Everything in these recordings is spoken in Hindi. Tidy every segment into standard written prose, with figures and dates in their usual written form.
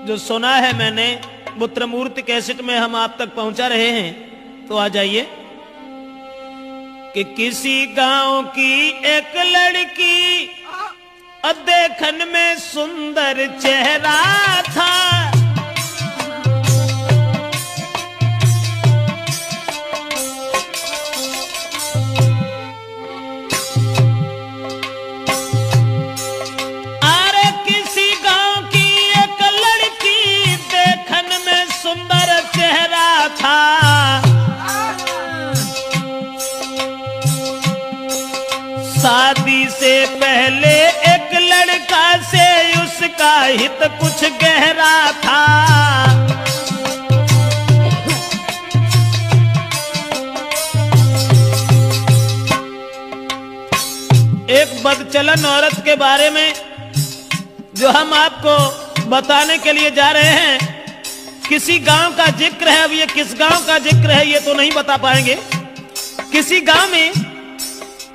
जो सुना है मैंने पुत्रमूर्ति कैसेट में हम आप तक पहुंचा रहे हैं, तो आ जाइए कि किसी गांव की एक लड़की देखन में सुंदर चेहरा था। अरे किसी गांव की एक लड़की देखन में सुंदर चेहरा था। शादी से पहले एक लड़का से उसका हित कुछ गहरा था। एक बदचलन औरत के बारे में जो हम आपको बताने के लिए जा रहे हैं, किसी गांव का जिक्र है। अब ये किस गांव का जिक्र है ये तो नहीं बता पाएंगे। किसी गांव में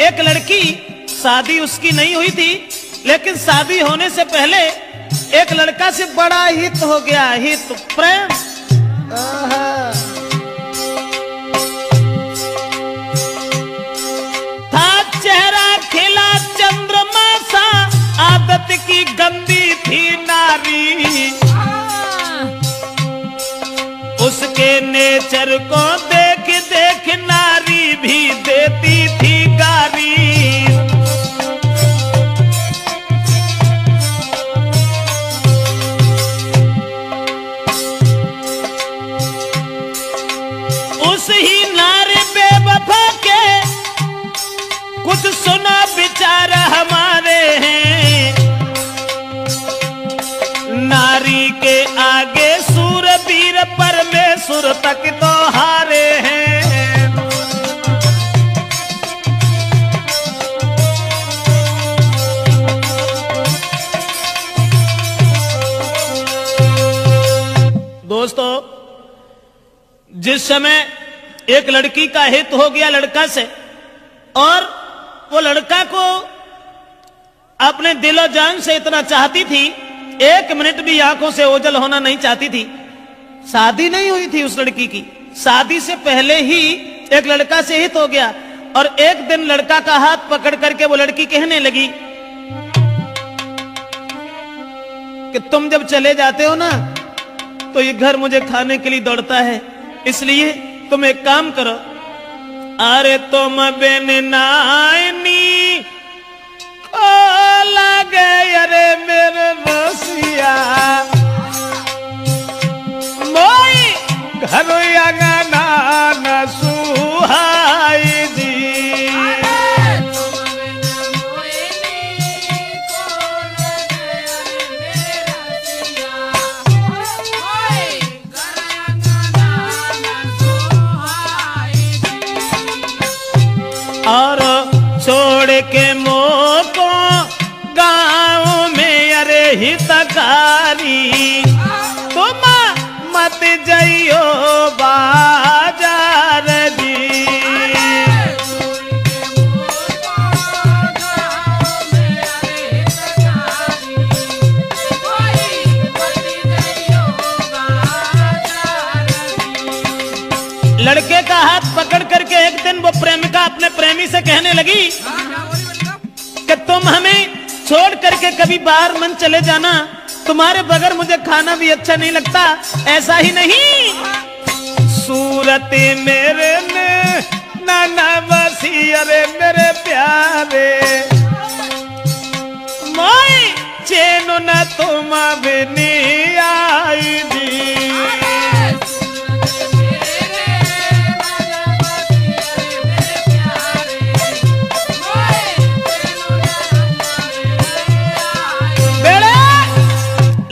एक लड़की, शादी उसकी नहीं हुई थी, लेकिन शादी होने से पहले एक लड़का से बड़ा हित हो गया, हित प्रेम। था चेहरा खिला चंद्रमा सा, आदत की गंदी थी नारी। उसके नेचर को देख देख नारी भी देती थी गारी। उस ही नारी बेवफा के कुछ सुना विचार हमारे हैं। नारी के आगे सूरवीर परमेश्वर तक तो हारे हैं। दोस्तों, जिस समय एक लड़की का हित हो गया लड़का से, और वो लड़का को अपने दिलो जान से इतना चाहती थी, एक मिनट भी आंखों से ओझल होना नहीं चाहती थी। शादी नहीं हुई थी उस लड़की की, शादी से पहले ही एक लड़का से हित हो गया। और एक दिन लड़का का हाथ पकड़ करके वो लड़की कहने लगी कि तुम जब चले जाते हो ना तो ये घर मुझे खाने के लिए दौड़ता है, इसलिए तुम एक काम करो, अरे तुम बिन नाइनी को लगे अरे मेरे रसिया मोई घर अंगना न सुहाई जी। और छोड़ के मोको गाँव में अरे हितकारी, तुम मत जाइयो बाजार जी। लड़के का हाथ पकड़ करके एक दिन वो प्रेमिका अपने प्रेमी से कहने लगी कि तुम हमें छोड़ करके कभी बाहर मन चले जाना, तुम्हारे बगैर मुझे खाना भी अच्छा नहीं लगता। ऐसा ही नहीं, सूरत मेरे ने नाना बसी अरे मेरे प्यारे मोई चैन न तुम बिनी आई जी।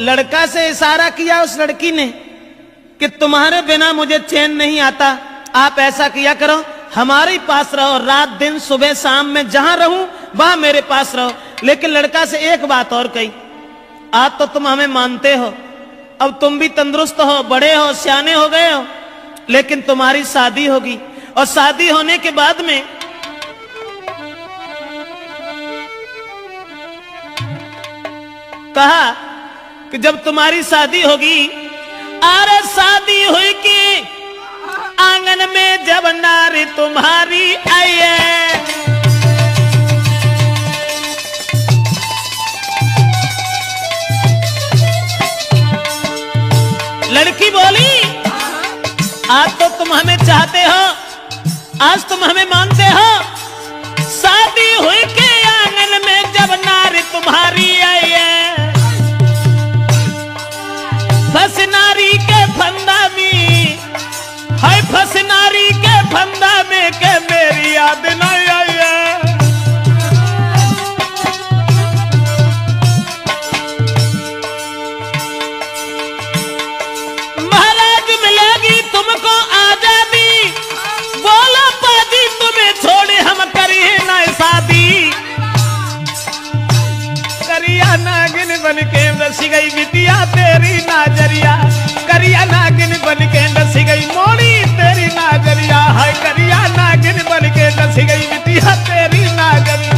लड़का से इशारा किया उस लड़की ने कि तुम्हारे बिना मुझे चैन नहीं आता, आप ऐसा किया करो, हमारे पास रहो, रात दिन सुबह शाम में जहां रहूं वहां मेरे पास रहो। लेकिन लड़का से एक बात और कही, आज तो तुम हमें मानते हो, अब तुम भी तंदुरुस्त हो, बड़े हो, सियाने हो गए हो, लेकिन तुम्हारी शादी होगी, और शादी होने के बाद में कहा कि जब तुम्हारी शादी होगी, अरे शादी हुई कि आंगन में जब नारी तुम्हारी आई है, लड़की बोली आज तो तुम हमें चाहते हो, आज तुम हमें मानते हो, शादी हुई के आंगन में जब नारी तुम्हारी आई है, फंस नारी के फंदा में, हाय फंस नारी के फंदा में के मेरी याद नहीं आई है। महाराज मिलेगी तुमको आजादी, बोलो पाजी तुम्हें छोड़े हम करिए ना शादी, करिया नागिन बन के रस गई बिटिया तेरी नाजरिया, करिया नागिन बन के रस गई मोड़ी तेरी नाजरिया, हाय करिया नागिन बन के रस गई बिटिया तेरी नाजरिया।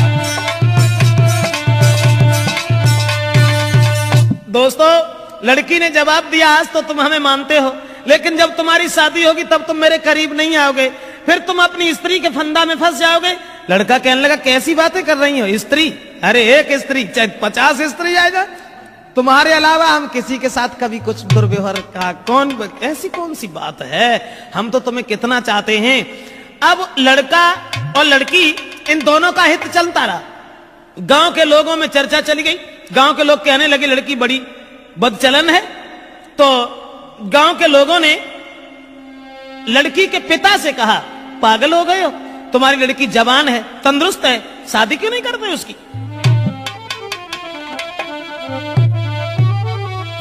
दोस्तों, लड़की ने जवाब दिया आज तो तुम हमें मानते हो, लेकिन जब तुम्हारी शादी होगी तब तुम मेरे करीब नहीं आओगे, फिर तुम अपनी स्त्री के फंदा में फंस जाओगे। लड़का कहने लगा कैसी बातें कर रही हो, स्त्री? अरे एक स्त्री चाहे 50 स्त्री आएगा, तुम्हारे अलावा हम किसी के साथ कभी कुछ दुर्व्यवहार का ऐसी कौन सी बात है, हम तो तुम्हें कितना चाहते हैं। अब लड़का और लड़की इन दोनों का हित चलता रहा, गांव के लोगों में चर्चा चली गई, गांव के लोग कहने लगे लड़की बड़ी बदचलन है, तो गांव के लोगों ने लड़की के पिता से कहा पागल हो गए हो, तुम्हारी लड़की जवान है, तंदुरुस्त है, शादी क्यों नहीं करते उसकी।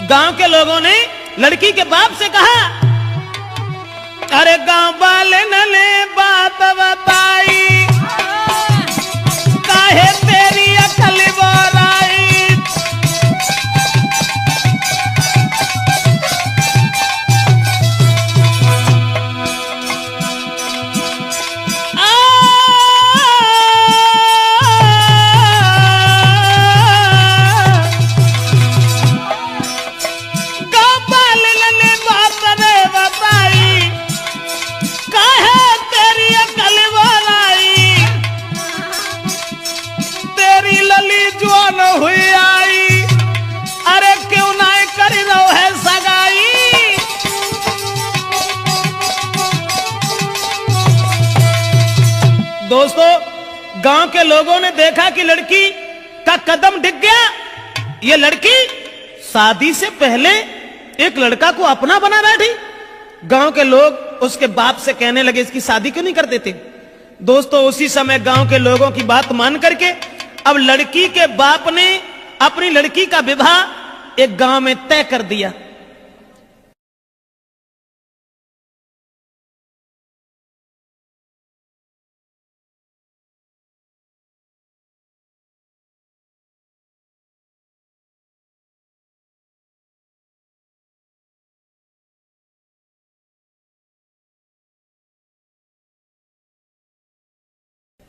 गांव के लोगों ने लड़की के बाप से कहा, अरे गांव वाले ने बात बताई, काहे तेरी अकल बोराई, हुई आई, अरे क्यों ना कर रो है सगाई। दोस्तों, गांव के लोगों ने देखा कि लड़की का कदम डिग गया, ये लड़की शादी से पहले एक लड़का को अपना बना बैठी। गांव के लोग उसके बाप से कहने लगे इसकी शादी क्यों नहीं कर देते। दोस्तों, उसी समय गांव के लोगों की बात मान करके अब लड़की के बाप ने अपनी लड़की का विवाह एक गांव में तय कर दिया।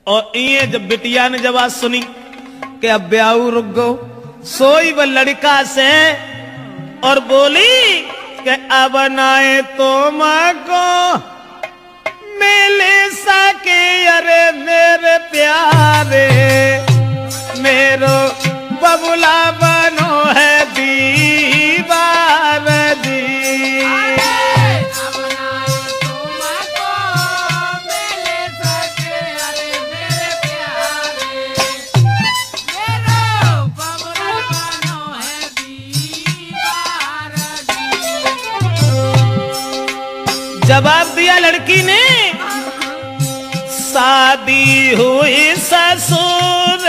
और ये जब बिटिया ने जब आज सुनी कि अब ब्याह रुक गो, सोई वह लड़का से और बोली कि अब नाए तो मां को मिले सके, अरे मेरे प्यारे मेरो बबुला बनो है दीवार दी। जवाब दिया लड़की ने, शादी हुई ससुर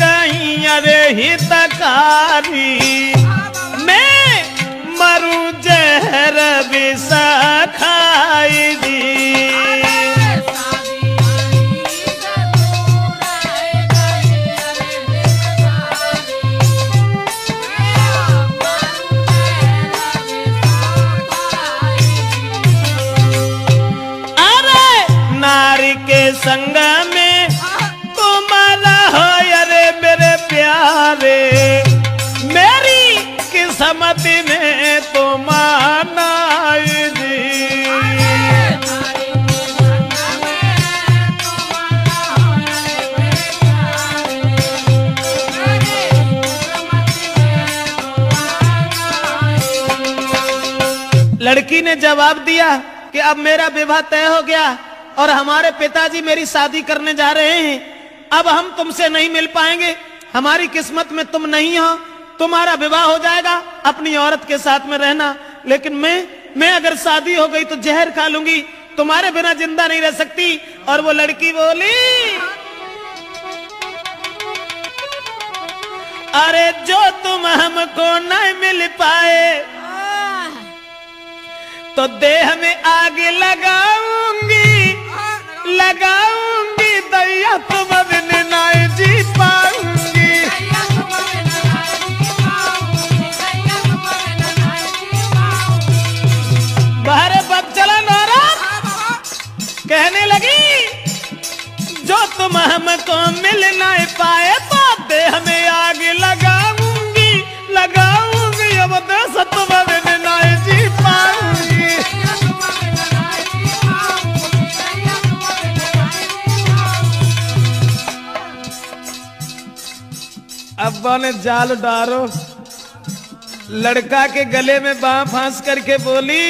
गई अरे हितकारी, मैं मरू जहर विष खाई दी। संग में तुम्हारा हो अरे मेरे प्यारे, मेरी किस किस्मत में तुम आनाई जी। लड़की ने जवाब दिया कि अब मेरा विवाह तय हो गया और हमारे पिताजी मेरी शादी करने जा रहे हैं, अब हम तुमसे नहीं मिल पाएंगे, हमारी किस्मत में तुम नहीं हो, तुम्हारा विवाह हो जाएगा, अपनी औरत के साथ में रहना, लेकिन मैं अगर शादी हो गई तो जहर खा लूंगी, तुम्हारे बिना जिंदा नहीं रह सकती। और वो लड़की बोली, अरे जो तुम हमको नहीं मिल पाए तो देह में आग लगाऊंगी, लगाऊंगी, दैया तुम बिन नहीं जी पाऊंगी। बाहर बग चला नौरा कहने लगी, जो तुम हमको मिल नहीं पाए तो देह में आग लगाऊंगी, लगाऊंगी, अब देश तुम बिन नहीं जी पाऊंगी। अब्बा ने जाल डारो, लड़का के गले में बांह फांस करके बोली,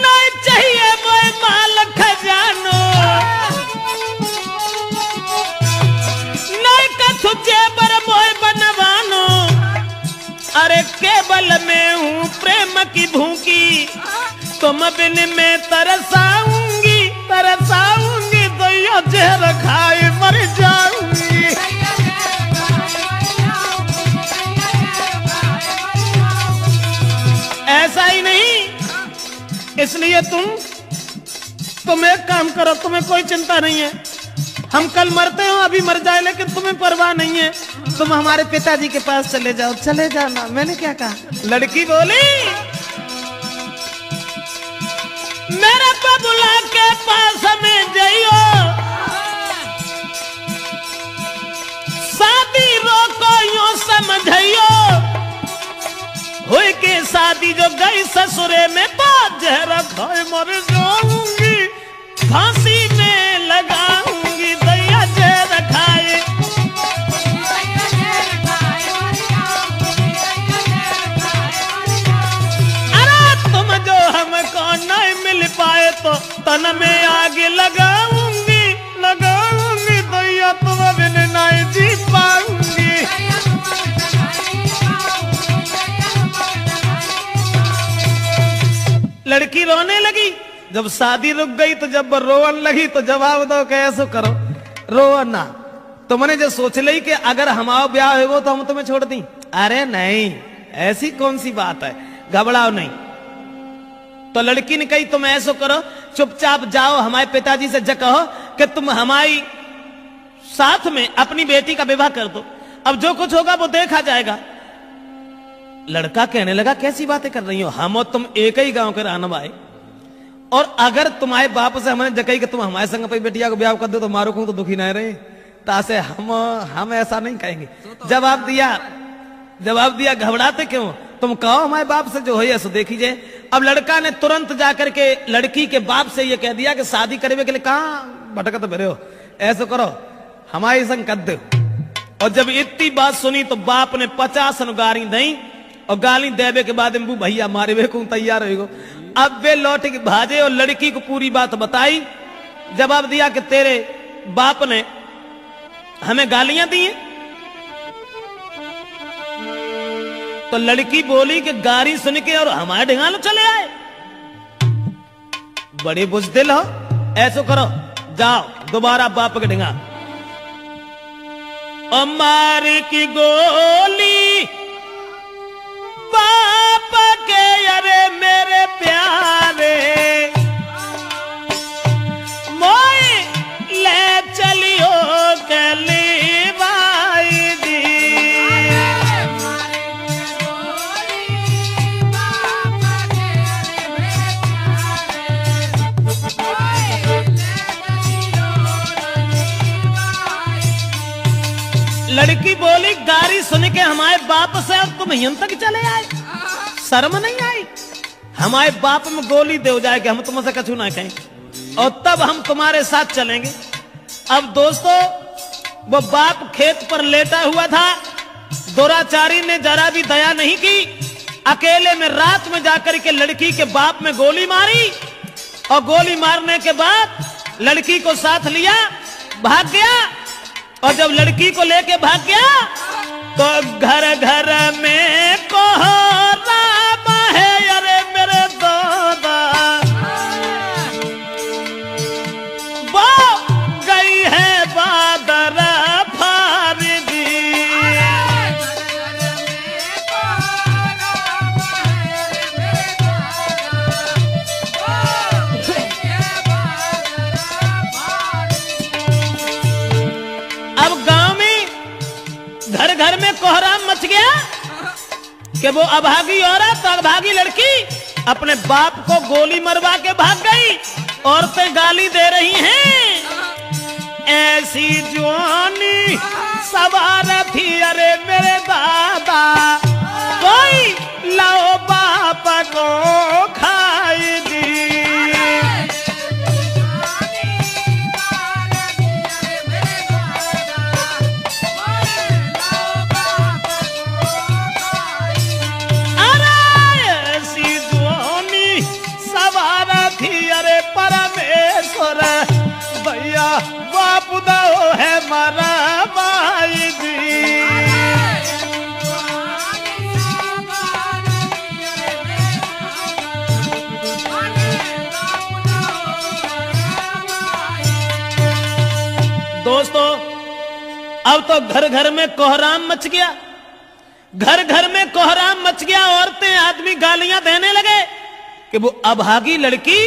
नहीं चाहिए मोए माल खजानो, नहीं कछु जेबर मोए बनवानो, अरे केवल मैं हूँ प्रेम की भूखी, तुम बिन में तरसाऊंगी, तरसाऊंगी, दैया जहर खाए मर जाऊंगी। ऐसा ही नहीं, इसलिए तुम एक काम करो, तुम्हें कोई चिंता नहीं है, हम कल मरते हो, अभी मर जाए, लेकिन तुम्हें परवाह नहीं है, तुम हमारे पिताजी के पास चले जाओ, चले जाना। मैंने क्या कहा? लड़की बोली, मेरे बबुला के पास हमें जाइयो, शादी रोको यूं समझियो, हुई के शादी जो गई ससुरे में तो जहर खाए मर जाऊंगी, फांसी में लगाऊंगी, दैया जहर खाए। अरे तुम जो हमको नहीं मिल पाए तो तन में आग लगाऊंगी, लगाऊंगी, दैया तुम बिन नहीं जी पाऊंगी। लड़की रोने लगी, जब शादी रुक गई तो जब रोवन लगी तो जवाब दो कैसे करो, रो ना, तुमने जो सोच ली कि अगर हमारा ब्याह हो तो हम तुम्हें छोड़ दी, अरे नहीं, ऐसी कौन सी बात है, घबराओ नहीं। तो लड़की ने कही तुम ऐसा करो, चुपचाप जाओ हमारे पिताजी से कहो कि तुम हमारी साथ में अपनी बेटी का विवाह कर दो, अब जो कुछ होगा वो देखा जाएगा। लड़का कहने लगा कैसी बातें कर रही हो, हम और तुम एक ही गांव के रहने वाले, और अगर तुम्हारे बाप से हमने जकई कि तुम हमारे संग अपनी बेटिया को ब्याह कर दो तो मारो को तो दुखी नहीं रहे, तासे हम ऐसा नहीं कहेंगे। जवाब दिया घबराते क्यों, तुम कहो हमारे बाप से जो है सो देखिए। अब लड़का ने तुरंत जाकर के लड़की के बाप से ये कह दिया कि शादी करने के लिए कहाँ भटकत फिरे हो, ऐसा करो हमारे संग कर दो। और जब इतनी बात सुनी तो बाप ने 50 गाली दी, और गाली देवे के बाद भैया मारे वे को तैयार हो। अब वे लौट के भाजे और लड़की को पूरी बात बताई, जवाब दिया कि तेरे बाप ने हमें गालियां दी हैं। तो लड़की बोली कि गाली सुन के और हमारे ढिंगालो चले आए, बड़े बुजदिल हो, ऐसो करो जाओ दोबारा बाप के ढिंगा। अमार की गोली बाप के, अरे मेरे प्यारे मोए ले चलियो कली बाई दी। लड़की बोली गारी सुन के हमारे बाप से और तुम यहां तक चले आए, शर्म नहीं आई? हमारे बाप में गोली दे जाए कि हम तुमसे कछु ना कहें और तब हम तुम्हारे साथ चलेंगे। अब दोस्तों वो बाप खेत पर लेटा हुआ था, दुराचारी ने जरा भी दया नहीं की, अकेले में रात में जाकर के लड़की के बाप में गोली मारी और गोली मारने के बाद लड़की को साथ लिया, भाग गया। और जब लड़की को लेके भाग गया तो घर घर में कोहराम है, अरे मेरे दादा वो गई है बादर फारगी। अब गांव में घर घर में कोहराम मच गया कि वो अभागी औरत, अभागी लड़की अपने बाप को गोली मरवा के भाग गई। औरतें गाली दे रही हैं, ऐसी जवानी सवार थी, अरे मेरे दादा कोई लाओ बाप को खाई दी। परमेश्वर भैया बाप दो है मारा माई जी। दोस्तों अब तो घर घर में कोहराम मच गया, घर घर में कोहराम मच गया। औरतें आदमी गालियां देने लगे कि वो अभागी लड़की,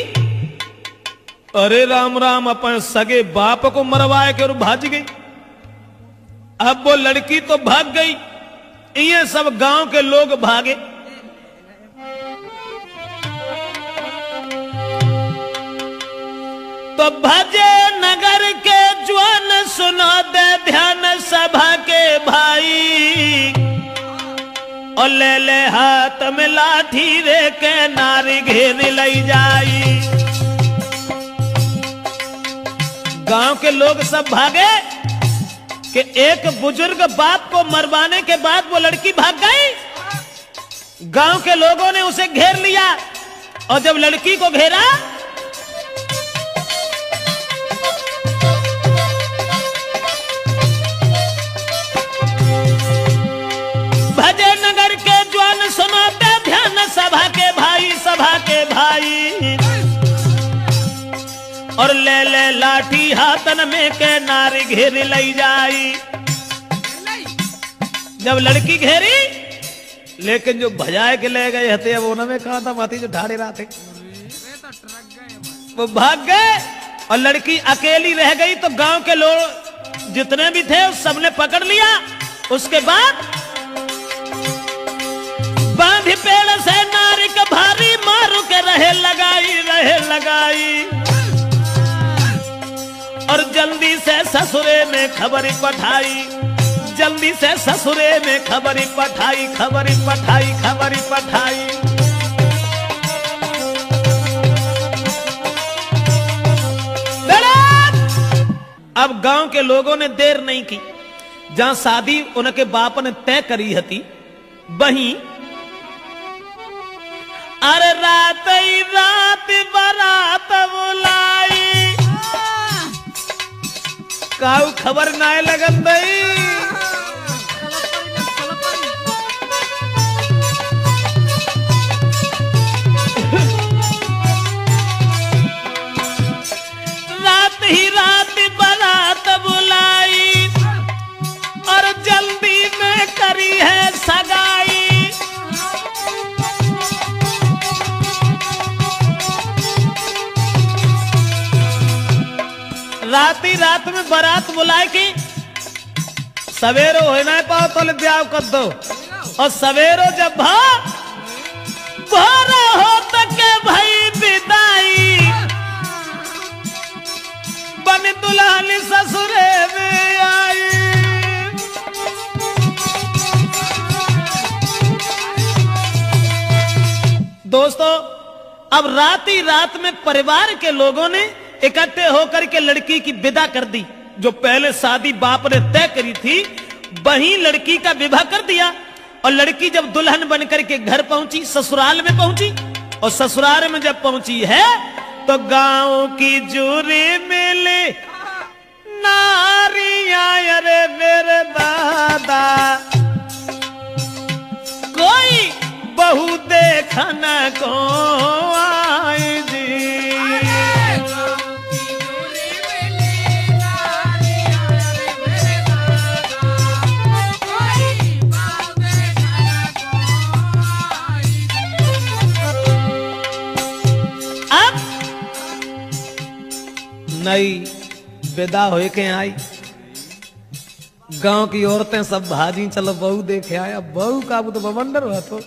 अरे राम राम, अपन सगे बाप को मरवाए के और भाज गई। अब वो लड़की तो भाग गई, ये सब गांव के लोग भागे। तो भजे नगर के ज्वान सुनो दे ध्यान सभा के भाई, और ले ले हाथ में लाठी रे के नारी घेर लई जाई। गांव के लोग सब भागे कि एक बुजुर्ग बाप को मरवाने के बाद वो लड़की भाग गई। गांव के लोगों ने उसे घेर लिया और जब लड़की को घेरा भजे नगर के ज्वान सुनाते ध्यान सभा के भाई, सभा के भाई, और ले ले लाठी हाथन में के नारी घेर लई जाई। जब लड़की घेरी, लेकिन जो भजाए के ले गए हते वो न में कहा था माती जो ढाड़े रहा थे वो भाग गए और लड़की अकेली रह गई। तो गांव के लोग जितने भी थे सबने पकड़ लिया। उसके बाद बांधी पेड़ से नारी के भारी मारू के रहे लगाई, और जल्दी से ससुरे में खबरी पठाई, जल्दी से ससुरे में खबरी पठाई। अब गांव के लोगों ने देर नहीं की, जहां शादी उनके बाप ने तय करी हती वहीं अरे रात ही रात बारात बुलाई, काऊ खबर नाय लगन दई। रात ही रात बारात बुलाई और जल्दी में करी है सगाई। रात में बारात बुलाए कि सवेरो हो ना पाओ तो ब्याह कर दो, और सवेरो जब भोर हो तक के भाई विदाई, बन दुल्हन ससुरे में आई। दोस्तों, अब रात ही रात में परिवार के लोगों ने इकट्ठे होकर के लड़की की विदा कर दी। जो पहले शादी बाप ने तय करी थी, वही लड़की का विवाह कर दिया। और लड़की जब दुल्हन बनकर के घर पहुंची, ससुराल में पहुंची, और ससुराल में जब पहुंची है तो गांव की जूरी मिली नारियां, अरे मेरे दादा कोई बहू देखन को आई जी। अब नई विदा होए के आई, गांव की औरतें सब भाजी, चलो बहू देखे आया। बहू का तो बवंडर हुआ, तो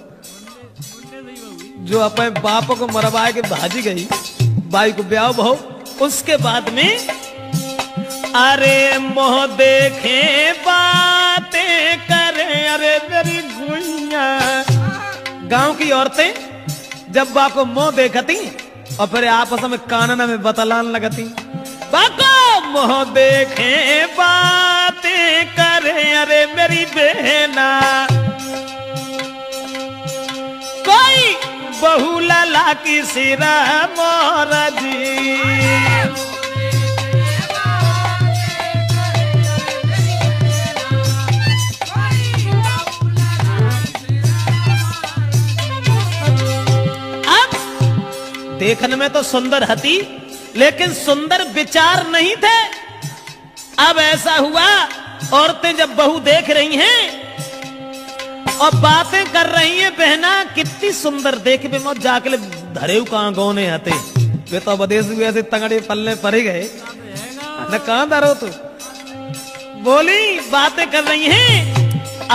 जो अपने बाप को मरवाए के भाजी गई, बाई को ब्याह बहू। उसके बाद में अरे मोह देखे बातें करे, अरे मेरी गुइया। गांव की औरतें जब बा को मोह देखती और फिर आपस में कानना में बतलान लगती, बाको मोह देखे बातें करे, अरे मेरी बहना कोई बहू लाला की सिरा मोरा जी। अब देखने में तो सुंदर हती, लेकिन सुंदर विचार नहीं थे। अब ऐसा हुआ, औरतें जब बहू देख रही हैं और बातें कर रही हैं, बहना कितनी सुंदर देख बे मत जाके धरेऊ कहां गौने हते, वे तो विदेश में ऐसे तंगड़े पल्ले पड़े गए न, कहां धरो तू। बोली बातें कर रही हैं,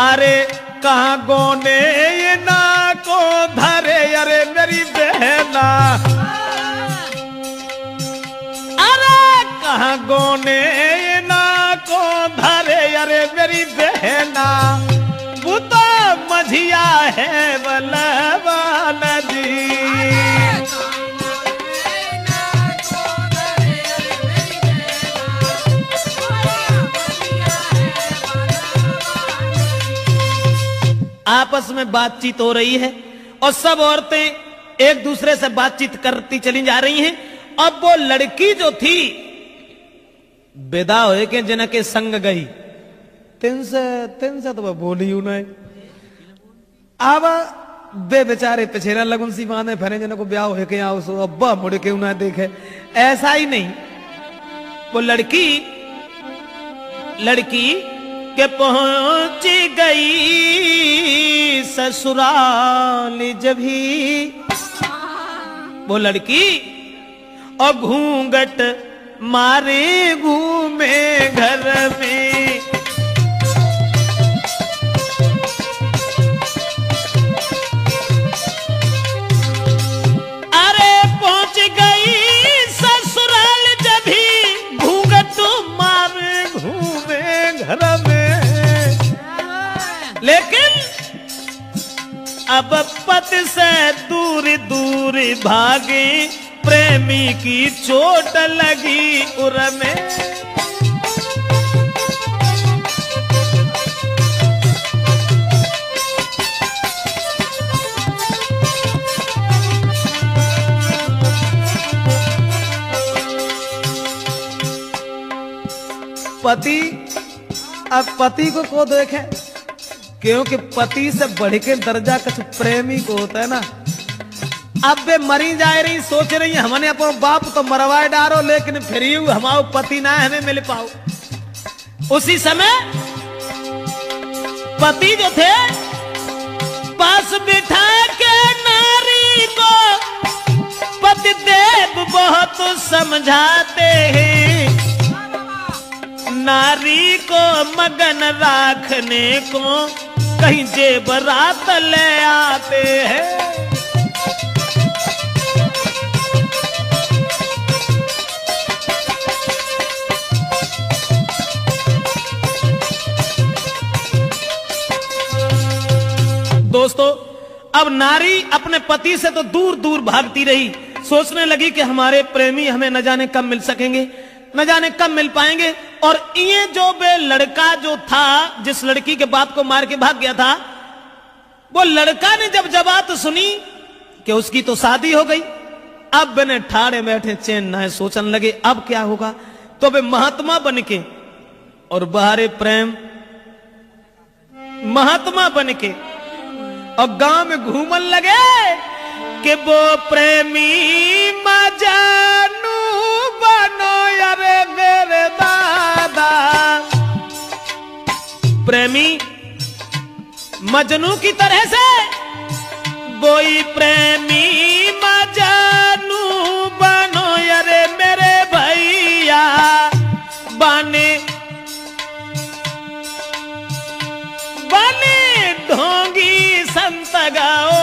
अरे कहां गौने ये ना को धरे, अरे मेरी बहना कहां गोने ना को धरे, अरे मेरी बहना वो तो मझिया है बलवान जी। आपस में बातचीत हो रही है और सब औरतें एक दूसरे से बातचीत करती चली जा रही हैं। अब वो लड़की जो थी विदा होए के जिनके संग गई, तिन से तो बोली हूं नहीं। अब बे बेचारे पिछेरा लगुन सी बांधे फिरे, जिनको ब्याह होए के आओ सो अब्बा मुड़ के उन्हें देखे। ऐसा ही नहीं, वो लड़की के पहुंच गई ससुराल जब ही वो लड़की और घूंघट मारे घूमे घर में। अरे पहुंच गई ससुराल जब ही घूंघट मारे घूमे घर में। लेकिन अब पति से दूर दूर भागे, प्रेमी की चोट लगी उर में। पति अब पति को देखे, क्योंकि पति से बढ़ के दर्जा कुछ प्रेमी को होता है ना। अब वे मरी जा रही, सोच रही है हमने अपना बाप तो मरवाए डारो, लेकिन फिर हमारा पति ना हमें मिल पाओ। उसी समय पति जो थे पास बिठा के नारी को पति देव बहुत समझाते हैं, नारी को मगन रखने को कहीं जेबरात ले आते हैं। दोस्तों अब नारी अपने पति से तो दूर दूर भागती रही, सोचने लगी कि हमारे प्रेमी हमें न जाने कब मिल सकेंगे, न जाने कब मिल पाएंगे। और ये जो बे लड़का जो था, जिस लड़की के बाप को मार के भाग गया था, वो लड़का ने जब बात सुनी कि उसकी तो शादी हो गई, अब बने ठाड़े बैठे चैन ना है, सोचने लगे अब क्या होगा। तो वे महात्मा बन के और बाहरे प्रेम महात्मा बन के और गांव में घूमन लगे कि वो प्रेमी मजनू बनो यारे मेरे दादा। प्रेमी मजनू की तरह से वही प्रेमी मजनू बनो यारे मेरे भैया। बने बने ढोंगी संत गाओ